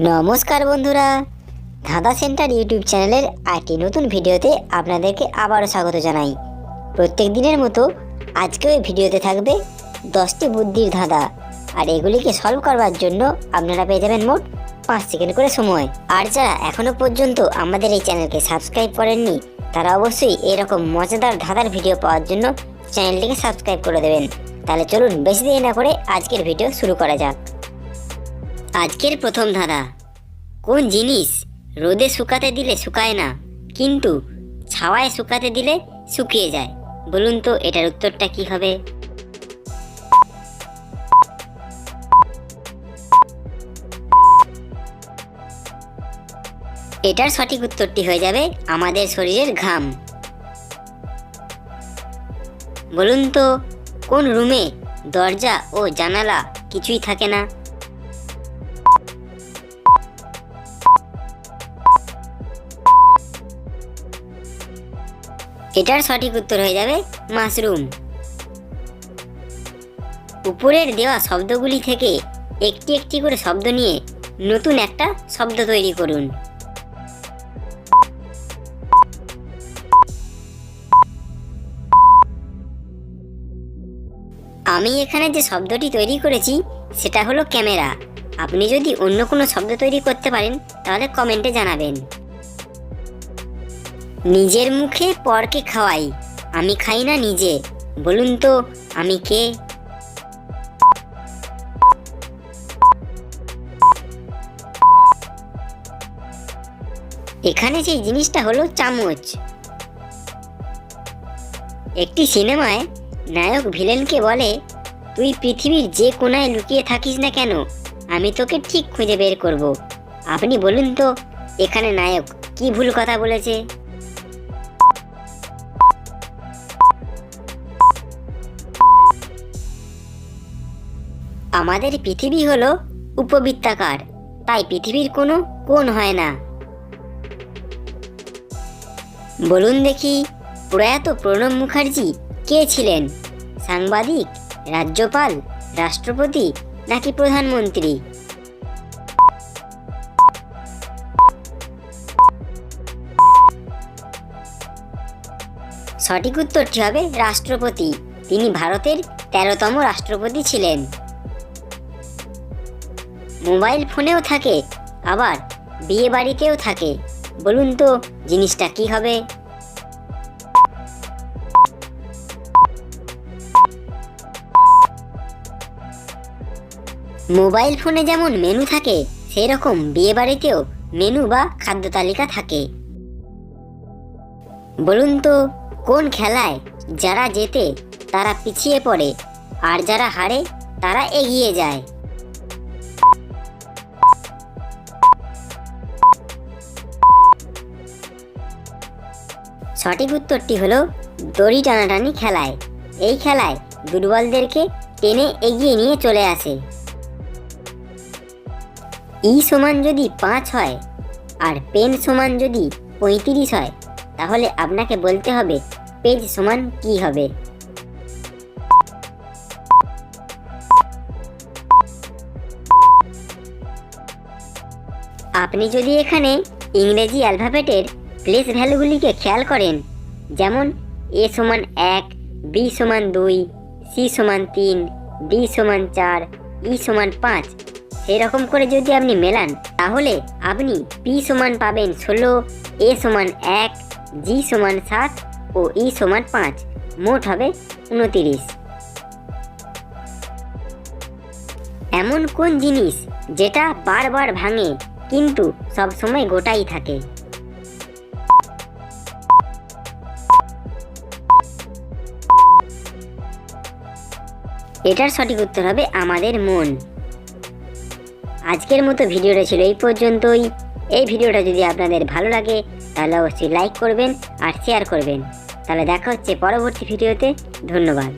নমস্কার বন্ধুরা, ধাঁধা সেন্টার ইউটিউব চ্যানেলের আরেকটি নতুন ভিডিওতে আপনাদেরকে আবারও স্বাগত জানাই। প্রত্যেক দিনের মতো আজকেও এই ভিডিওতে থাকবে 10টি বুদ্ধির ধাঁধা, আর এগুলিকে সলভ করবার জন্য আপনারা পেয়ে যাবেন মোট 5 সেকেন্ড করে সময়। আর যারা এখনও পর্যন্ত আমাদের এই চ্যানেলকে সাবস্ক্রাইব করেননি তারা অবশ্যই এরকম মজাদার ধাঁধার ভিডিও পাওয়ার জন্য চ্যানেলটিকে সাবস্ক্রাইব করে দেবেন। তাহলে চলুন বেশি দেরি না করে আজকের ভিডিও শুরু করা যাক। আজকের প্রথম ধাঁধা, কোন জিনিস রোদে শুকাতে দিলে শুকায় না কিন্তু ছাওয়ায় শুকাতে দিলে শুকিয়ে যায়? বলুন তো এটার উত্তরটা কি হবে? এটার সঠিক উত্তরটি হয়ে যাবে আমাদের শরীরের ঘাম। বলুন তো কোন রুমে দরজা ও জানালা কিছুই থাকে না? এটার সঠিক উত্তর হয়ে যাবে মাশরুম। উপরের দেওয়া শব্দগুলি থেকে একটি একটি করে শব্দ নিয়ে নতুন একটা শব্দ তৈরি করুন। আমি এখানে যে শব্দটি তৈরি করেছি সেটা হলো ক্যামেরা। আপনি যদি অন্য কোনো শব্দ তৈরি করতে পারেন তাহলে কমেন্টে জানাবেন। নিজের মুখে পরকে খাওয়াই, আমি খাই না নিজে, বলুন তো আমি কে? এখানে সেই জিনিসটা হলো চামচ। একটি সিনেমায় নায়ক ভিলেনকে বলে, তুই পৃথিবীর যে কোনায় লুকিয়ে থাকিস না কেন আমি তোকে ঠিক খুঁজে বের করব। আপনি বলুন তো এখানে নায়ক কি ভুল কথা বলেছে? আমাদের পৃথিবী হলো উপবৃত্তাকার, তাই পৃথিবীর কোনো কোণ হয় না। বলুন দেখি প্রয়াত প্রণব মুখার্জি কে ছিলেন? সাংবাদিক, রাজ্যপাল, রাষ্ট্রপতি নাকি প্রধানমন্ত্রী? সঠিক উত্তরটি হবে রাষ্ট্রপতি। তিনি ভারতের 13তম রাষ্ট্রপতি ছিলেন। মোবাইল ফোনেও থাকে আবার বিয়ে বাড়িতেও থাকে, বলুন তো জিনিসটা কি হবে? মোবাইল ফোনে যেমন মেনু থাকে সেই রকম বিয়ে বাড়িতেও মেনু বা খাদ্য তালিকা থাকে। বলুন তো কোন খেলায় যারা জেতে তারা পিছিয়ে পড়ে আর যারা হারে তারা এগিয়ে যায়? সঠিক উত্তরটি হলো দড়ি টানাটানি খেলায়। এই খেলায় দুর্বলদেরকে টেনে এগিয়ে নিয়ে চলে আসে। ই সমান যদি 5 হয় আর পেন সমান যদি 35 হয় তাহলে আপনাকে বলতে হবে পেজ সমান কি হবে? আপনি যদি এখানে ইংরেজি অ্যালফাবেটের প্লেস ভ্যালুগুলিকে খেয়াল করেন, যেমন এ সমান 1, বি সমান 2, সি সমান 3, ডি সমান 4, ই সমান 5, সেরকম করে যদি আপনি মেলান তাহলে আপনি পি সমান পাবেন 16, এ সমান 1, জি সমান 7 ও ই সমান 5, মোট হবে 29। এমন কোন জিনিস যেটা বারবার ভাঙে কিন্তু সব সময় গোটাই থাকে? এটার সঠিক উত্তর হবে আমাদের মন। আজকের মতো ভিডিওটা ছিল এই পর্যন্তই। এই ভিডিওটা যদি আপনাদের ভালো লাগে তাহলে অবশ্যই লাইক করবেন আর শেয়ার করবেন। তাহলে দেখা হচ্ছে পরবর্তী ভিডিওতে। ধন্যবাদ।